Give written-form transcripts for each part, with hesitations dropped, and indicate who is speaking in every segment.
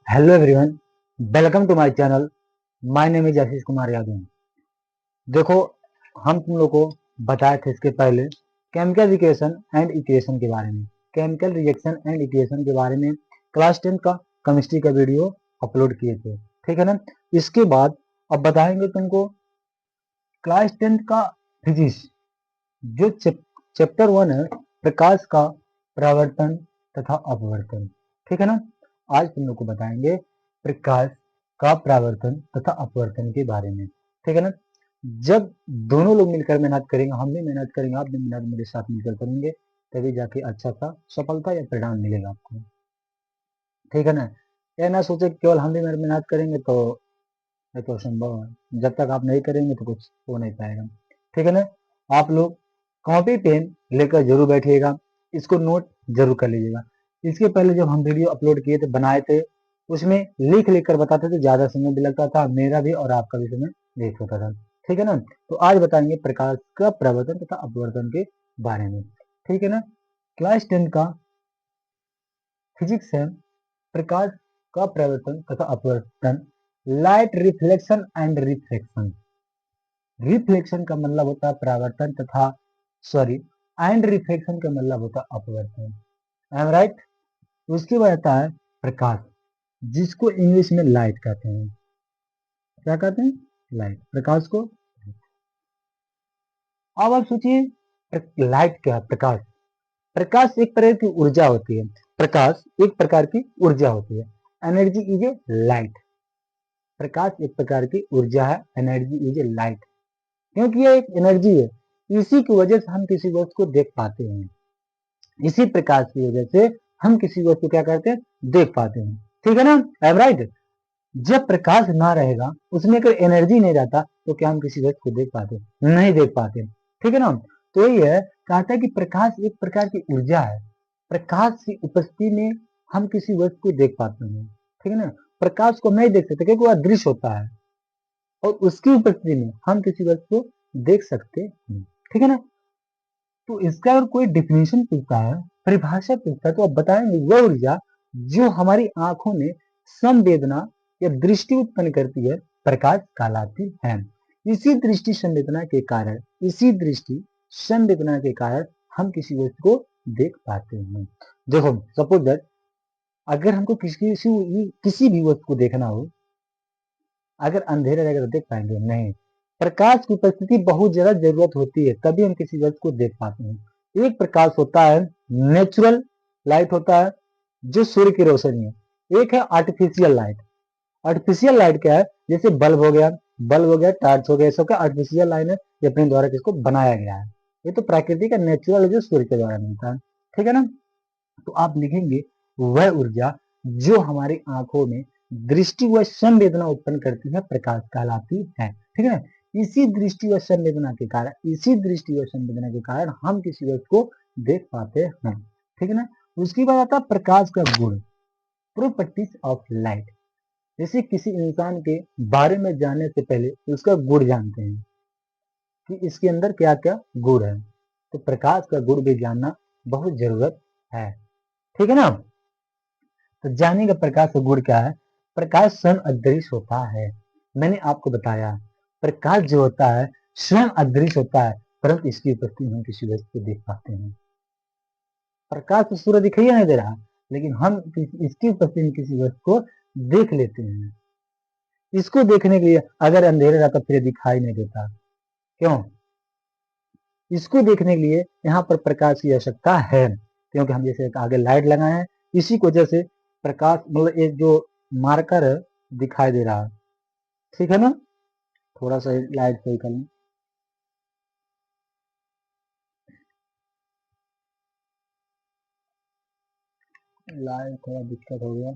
Speaker 1: Hello everyone, welcome to my channel. My name is Ashish Kumar Yadav. देखो, हम तुम लोग को बताए थे इसके पहले केमिकल रिएक्शन एंड इक्वेशन के बारे में, केमिकल रिएक्शन एंड इक्वेशन के बारे में क्लास 10 का केमिस्ट्री का वीडियो अपलोड किए थे, ठीक है ना। इसके बाद अब बताएंगे तुमको क्लास 10 का फिजिक्स, जो चैप्टर 1 है, प्रकाश का परावर्तन तथा अपवर्तन, ठीक है ना। आज तुम लोग को बताएंगे प्रकाश का परावर्तन तथा अपवर्तन के बारे में, ठीक है ना। जब दोनों लोग मिलकर मेहनत करेंगे, हम भी मेहनत करेंगे, आप भी मेहनत मेरे साथ मिलकर करेंगे, तभी जाके अच्छा सा सफलता या परिणाम मिलेगा आपको, ठीक है ना। ये ना सोचे केवल हम भी मेहनत करेंगे तो ये तो संभव है, जब तक आप नहीं करेंगे तो कुछ हो नहीं पाएगा, ठीक है ना। आप लोग कॉपी पेन लेकर जरूर बैठिएगा, इसको नोट जरूर कर लीजिएगा। इसके पहले जब हम वीडियो अपलोड किए थे, बनाए थे, उसमें लिख लिख कर बताते थे, ज्यादा समय भी लगता था, मेरा भी और आपका भी समय वेस्ट होता था, ठीक है ना। तो आज बताएंगे प्रकाश का प्रवर्तन तथा अपवर्तन के बारे में, ठीक है ना। क्लास 10 का फिजिक्स है, प्रकाश का प्रवर्तन तथा अपवर्तन, light reflection and refraction. Reflection का मतलब होता है परावर्तन तथा सॉरी एंड रिफ्लेक्शन का मतलब होता है अपवर्तन, आई एम राइट। उसके बाद आता है प्रकाश, जिसको इंग्लिश में लाइट कहते हैं। क्या कहते हैं? लाइट, प्रकाश को। अब आप सोचिए लाइट क्या है? प्रकाश, प्रकाश एक प्रकार की ऊर्जा होती है, प्रकाश एक प्रकार की ऊर्जा होती है, एनर्जी इज ए लाइट। प्रकाश एक प्रकार की ऊर्जा है, एनर्जी इज ए लाइट, क्योंकि ये एक एनर्जी है, इसी की वजह से हम किसी वस्तु को देख पाते हैं, इसी प्रकाश की वजह से हम किसी वस्तु को क्या करते हैं, देख पाते हैं, ठीक है ना। I am right. जब प्रकाश ना रहेगा, उसमें अगर एनर्जी नहीं रहता, तो क्या हम किसी वस्तु को देख पाते? नहीं देख पाते, ठीक है ना। तो ये है, कहता है कि प्रकाश एक प्रकार की ऊर्जा है, प्रकाश की उपस्थिति में हम किसी वस्तु को देख पाते हैं, ठीक है ना। प्रकाश को नहीं देख सकते क्योंकि वह दृश्य होता है, और उसकी उपस्थिति में हम किसी वस्तु को देख सकते हैं, ठीक है ना। तो इसका अगर कोई डिफिनेशन पूछता है, परिभाषा पूछता है, तो आप बताएंगे वह ऊर्जा जो हमारी आंखों में संवेदना या दृष्टि उत्पन्न करती है, प्रकाश कहलाती है। इसी दृष्टि संवेदना के कारण, इसी दृष्टि संवेदना के कारण हम किसी वस्तु को देख पाते हैं। देखो, सपोज दैट अगर हमको किसी भी वस्तु को देखना हो, अगर अंधेरा रहेगा तो देख पाएंगे नहीं, प्रकाश की उपस्थिति बहुत ज्यादा जरूरत होती है, तभी हम किसी वस्तु को देख पाते हैं। एक प्रकाश होता है नेचुरल लाइट, होता है जो सूर्य की रोशनी है। एक है आर्टिफिशियल लाइट। आर्टिफिशियल लाइट क्या है? जैसे बल्ब हो गया, टॉर्च हो गया, सब क्या आर्टिफिशियल लाइट है, ये अपने द्वारा किसको बनाया गया है। ये तो प्राकृतिक है, नेचुरल है, जो सूर्य के द्वारा मिलता है, ठीक है ना। तो आप लिखेंगे वह ऊर्जा जो हमारी आंखों में दृष्टि व संवेदना उत्पन्न करती है, प्रकाश कहलाती है, ठीक है ना। इसी दृष्टि व संवेदना के कारण, इसी दृष्टि व संवेदना के कारण हम किसी वस्तु को देख पाते हैं, ठीक है ना। उसके बाद आता है प्रकाश का गुण, प्रोपर्टीज ऑफ लाइट। जैसे किसी इंसान के बारे में जानने से पहले उसका गुण जानते हैं कि इसके अंदर क्या क्या गुण है, तो प्रकाश का गुण भी जानना बहुत जरूरत है, ठीक है ना। तो जानेगा प्रकाश का गुण क्या है। प्रकाश स्वयं अदृश्य होता है। मैंने आपको बताया प्रकाश जो होता है स्वयं अदृश्य होता है, परंतु इसकी उपस्थिति में किसी वस्तु को देख पाते हैं। प्रकाश तो सूरज दिखाई नहीं दे रहा, लेकिन हम इसकी उपस्थिति में किसी वस्तु को देख लेते हैं। इसको देखने के लिए अगर अंधेरा रहता फिर दिखाई नहीं देता, क्यों? इसको देखने के लिए यहाँ पर प्रकाश की आवश्यकता है, क्योंकि हम जैसे आगे लाइट लगाए हैं, इसी की वजह से प्रकाश, मतलब एक जो मार्कर है दिखाई दे रहा है, ठीक है ना। थोड़ा सा लाइट सही कर लें। लाइट थोड़ा दिक्कत हो गया,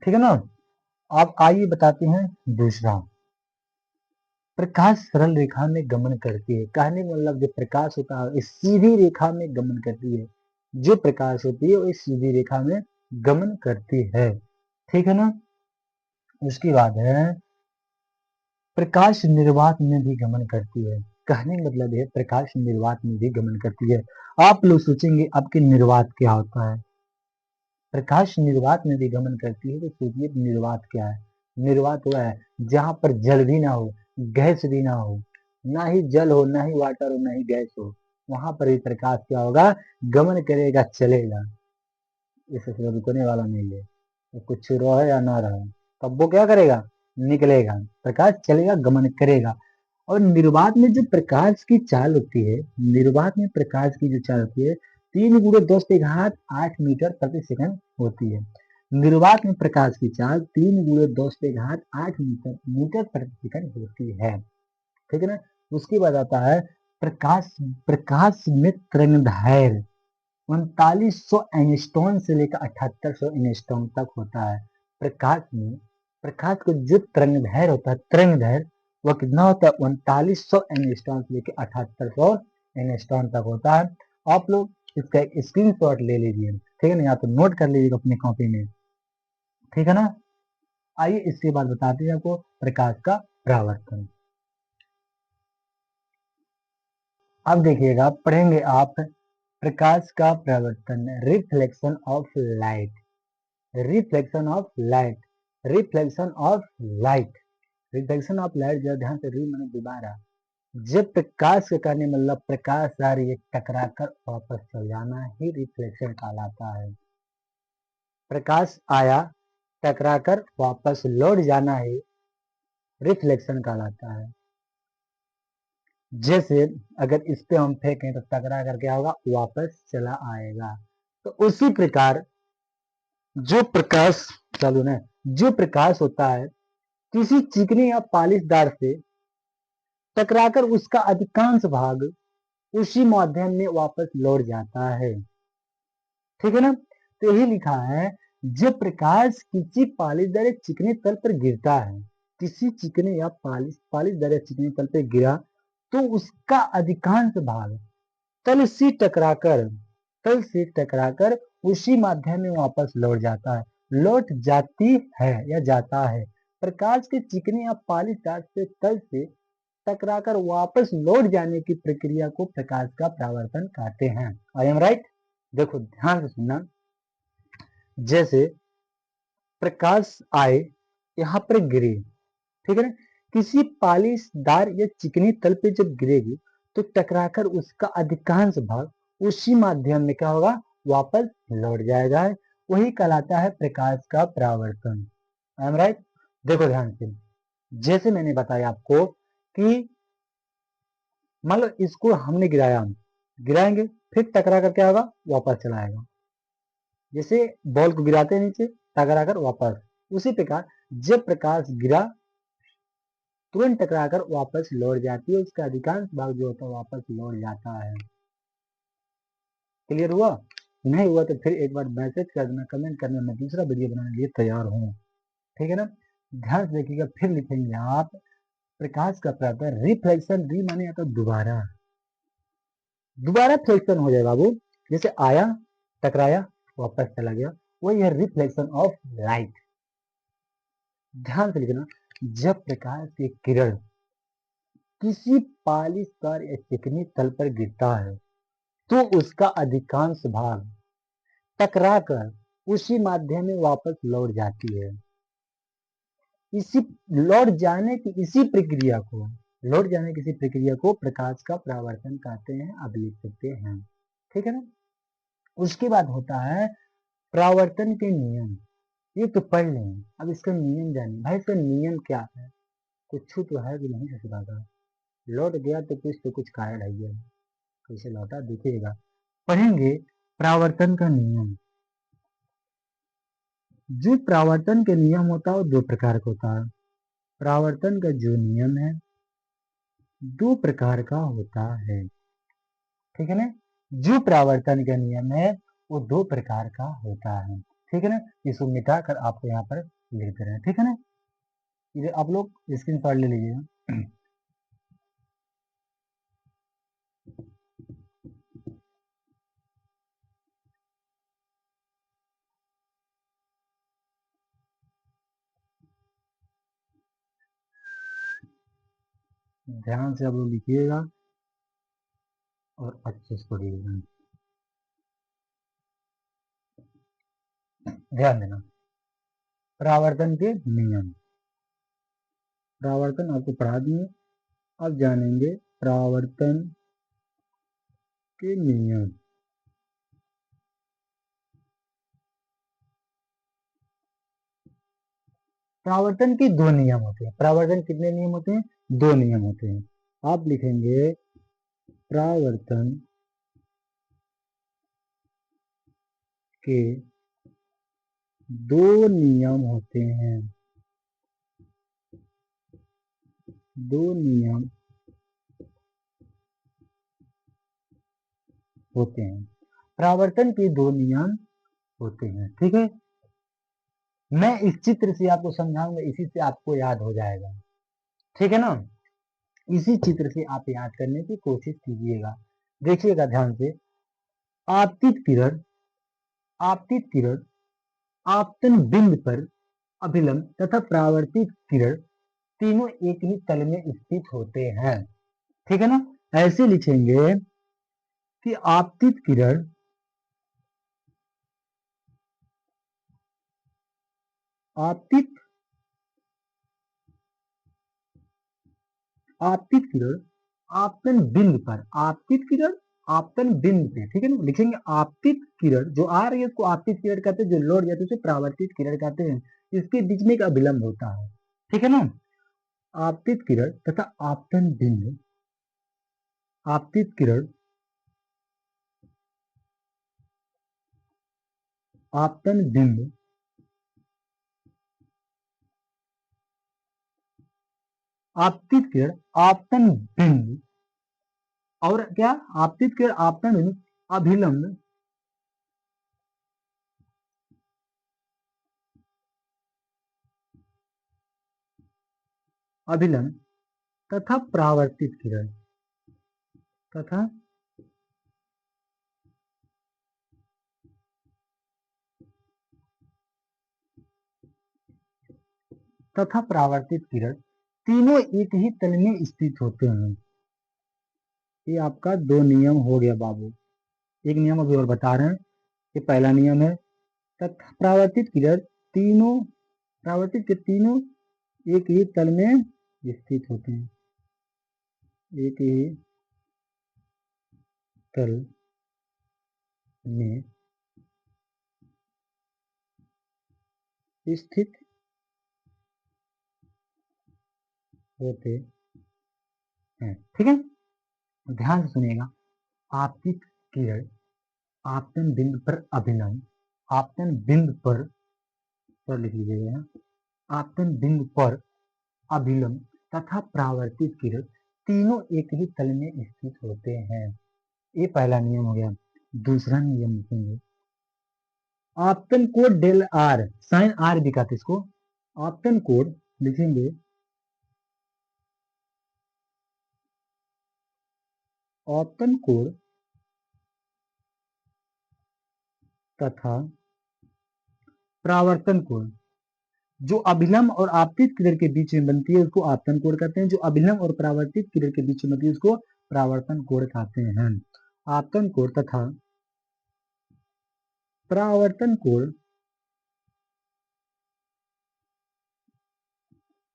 Speaker 1: ठीक है ना। आप आइए बताते हैं दूसरा, प्रकाश सरल रेखा में गमन करती है। कहने का मतलब जो प्रकाश होता है इस सीधी रेखा में गमन करती है, जो प्रकाश होती है वो इस सीधी रेखा में गमन करती है, ठीक है ना। उसके बाद है प्रकाश निर्वात में भी गमन करती है। कहने का मतलब है प्रकाश निर्वात में भी गमन करती है। आप लोग सोचेंगे आपके निर्वात क्या होता है, प्रकाश निर्वात में भी गमन करती है, तो सोचिए निर्वात क्या है। निर्वात हुआ है जहां पर जल भी ना हो, गैस भी ना हो, ना ही जल हो, ना ही वाटर हो, ना ही गैस हो, वहां पर भी प्रकाश क्या होगा, गमन करेगा, चलेगा। इससे सिर्फ रुकने वाला नहीं है, वो कुछ रहे या ना रहे, तब वो क्या करेगा, निकलेगा, प्रकाश चलेगा, गमन करेगा। और निर्वात में जो प्रकाश की चाल होती है, निर्वात में प्रकाश की जो चाल होती है 3 × 10⁸ होती है। निर्वात में प्रकाश की चाल 3 × 10⁸ मीटर प्रति सेकंड होती है। ठीक है ना। उसके बाद आता है प्रकाश, प्रकाश में तरंगदैर्घ्य 3900 एंगस्ट्रॉम से लेकर 7800 एंगस्ट्रॉम तक होता है। प्रकाश में, प्रकाश को जो तरंगदैर्घ्य होता है, तरंगदैर्घ्य वह कितना होता है, 3900 एंगस्ट्रॉम से लेकर 7800 एंगस्ट्रॉम तक होता है। आप लोग इसका एक स्क्रीन शॉट ले लीजिए, ठीक है ना, या तो नोट कर लीजिएगा अपनी कॉपी में, ठीक है ना। आइए इसके बाद बताते हैं आपको प्रकाश का परावर्तन। अब देखिएगा, पढ़ेंगे आप प्रकाश का परावर्तन, reflection of light, reflection of light, reflection of light, reflection of light, जरा ध्यान से, री मैंने दोबारा, जब प्रकाश के करने मतलब प्रकाश आ रही है टकरा कर वापस चल जाना ही रिफ्लेक्शन कहलाता है। प्रकाश आया, टकरा कर वापस लौट जाना ही रिफ्लेक्शन कहलाता है। जैसे अगर इस पे हम फेंकें तो टकरा कर क्या होगा, वापस चला आएगा। तो उसी प्रकार जो प्रकाश, चलो ना, जो प्रकाश होता है किसी चिकनी या पालिशदार से टकराकर उसका अधिकांश भाग उसी माध्यम में वापस लौट जाता है। ठीक है ना। तो यही लिखा है, जब प्रकाश किसी पालिशदार या चिकने तल पर गिरता है, किसी चिकने या पालिशदार या चिकने तल पर गिरा, तो उसका अधिकांश भाग तल से टकराकर, तल से टकराकर उसी माध्यम में वापस लौट जाता है, लौट जाती है या जाता है। प्रकाश के चिकने या पालिशदार से तल से टकराकर वापस लौट जाने की प्रक्रिया को प्रकाश का परावर्तन कहते हैं। I am right. देखो ध्यान से सुनना, जैसे प्रकाश आए, यहाँ पर गिरे, ठीक है ना, किसी पालिशदार या चिकनी तल पे जब गिरेगी तो टकराकर उसका अधिकांश भाग उसी माध्यम में क्या होगा, वापस लौट जाएगा, वही कहलाता है प्रकाश का परावर्तन। I am right. देखो ध्यान से, जैसे मैंने बताया आपको कि मान लो इसको हमने गिराया, हम गिराएंगे, फिर टकरा कर क्या होगा, वापस चला आएगा। जैसे बॉल को गिराते हैं नीचे, टकरा कर वापस, उसी प्रकार जब प्रकाश गिरा तुरंत टकराकर वापस लौट जाती है, उसका अधिकांश भाग जो होता है वापस लौट जाता है। क्लियर हुआ? नहीं हुआ तो फिर एक बार मैसेज कर देना, कमेंट करना, मैं दूसरा वीडियो बनाने के लिए तैयार हूँ। ठीक है ना। ध्यान से देखिएगा, फिर लिखेंगे आप प्रकाश का परावर्तन, रिफ्लेक्शन, री माने आता दोबारा, दोबारा फ्लेक्शन हो जाए बाबू। जैसे आया, टकराया, वापस चला गया, वही है रिफ्लेक्शन ऑफ लाइट। ध्यान से लिखना, जब प्रकाश की किरण किसी पालिशदार या चिकनी तल पर गिरता है तो उसका अधिकांश भाग टकराकर उसी माध्यम में वापस लौट जाती है। इसी लौट जाने की इसी प्रक्रिया को, लौट जाने की इसी प्रक्रिया को प्रकाश का परावर्तन कहते हैं, अब लिख सकते हैं। ठीक है ना। उसके बाद होता है परावर्तन के नियम, ये तो पढ़ लें, अब इसका नियम जानिए। भाई इसका नियम क्या है, कुछ तो है भी नहीं ससुरागा, लौट गया तो कुछ कारण है, कैसे लौटा देखिएगा। पढ़ेंगे परावर्तन का नियम। जो परावर्तन के नियम होता है वो दो प्रकार का होता है। परावर्तन का जो नियम है दो प्रकार का होता है। ठीक है ना। जो परावर्तन का नियम है वो दो प्रकार का होता है। ठीक है ना। इसको मिटा कर आपको यहाँ पर लिख दे रहे हैं। ठीक है ना। ये आप लोग स्क्रीन शॉट ले लीजिएगा। ध्यान से आप लोग लिखिएगा और अच्छे से पढ़िएगा। ध्यान देना, परावर्तन के नियम। परावर्तन आपको पढ़ा दिए, अब जानेंगे परावर्तन के नियम। परावर्तन के दो नियम होते हैं। परावर्तन कितने नियम होते हैं? दो नियम होते हैं। आप लिखेंगे परावर्तन के दो नियम होते हैं। दो नियम होते हैं। परावर्तन के दो नियम होते हैं। ठीक है, मैं इस चित्र से आपको समझाऊंगा, इसी से आपको याद हो जाएगा। ठीक है ना, इसी चित्र से आप याद करने की कोशिश कीजिएगा। देखिएगा ध्यान से, आपतित किरण, आपतित किरण आपतन बिंदु पर अभिलंब तथा परावर्तित किरण तीनों एक ही तल में स्थित होते हैं। ठीक है ना, ऐसे लिखेंगे कि आपतित किरण, आपतित आपतित किरण आपतन बिंदु पर, आपतित किरण आपतन बिंदु पे। ठीक है ना, लिखेंगे आपतित किरण जो आ रही है उसको आपतित किरण कहते हैं, जो लौट जाती है उसे परावर्तित किरण कहते हैं। इसके बीच में एक अभिलंब होता है। ठीक है ना, आपतित किरण तथा आपतन बिंदु, आपतित किरण आपतन बिंदु, आपतित किरण आपतन बिंदु और क्या, आपतित किरण आपतन बिंदु अभिलंब, अभिलंब तथा परावर्तित किरण, तथा तथा परावर्तित किरण तीनों एक ही तल में स्थित होते हैं। ये आपका दो नियम हो गया बाबू। एक नियम अभी और बता रहे हैं। ये पहला नियम है, तथा परावर्तित किरण तीनों, परावर्तित के तीनों एक ही तल में स्थित होते हैं। एक ही तल में स्थित होते हैं। ठीक है, ध्यान से सुनिएगा। आपतित किरण आपतन बिंदु पर अभिलंब, आपतन बिंदु पर लिख लीजिएगा यहाँ, आपतन बिंदु पर अभिलंब तथा परावर्तित किरण तीनों एक ही तल में स्थित होते हैं। ये पहला नियम हो गया। दूसरा नियम लिखेंगे, आपतन कोण डेल आर, साइन आर दिखाते इसको, आपतन कोण लिखेंगे, आपतन कोण तथा परावर्तन कोण, जो अभिलंब और आपतित किरण के बीच में बनती है उसको आपतन कोण कहते हैं। जो अभिलंब और परावर्तित किरण के बीच में बनती है उसको परावर्तन कोण कहते हैं। आपतन कोण तथा परावर्तन कोण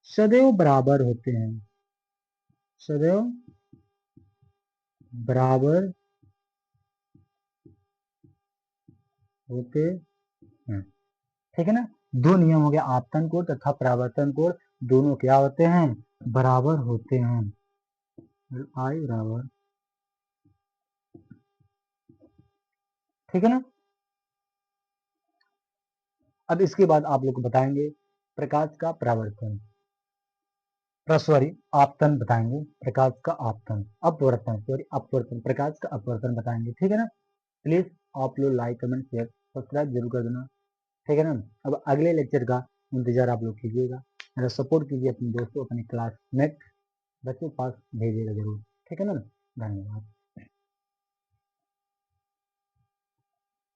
Speaker 1: सदैव बराबर होते हैं, सदैव बराबर होते हैं। ठीक है ना, दो नियम हो गया, आपतन कोण तथा परावर्तन कोण दोनों क्या होते हैं? बराबर होते हैं। आई बराबर, ठीक है ना। अब इसके बाद आप लोग बताएंगे प्रकाश का परावर्तन, सॉरी आपतन बताएंगे, प्रकाश का आपतन, अपवर्तन सॉरी अपवर्तन, प्रकाश का अपवर्तन बताएंगे। ठीक है ना, प्लीज आप लोग लाइक कमेंट शेयर सब्सक्राइब जरूर कर देना। ठीक है ना, अब अगले लेक्चर का इंतजार आप लोग कीजिएगा, मेरा सपोर्ट कीजिए, अपने दोस्तों अपने क्लासमेट बच्चों के पास भेजिएगा जरूर। ठीक है ना, धन्यवाद।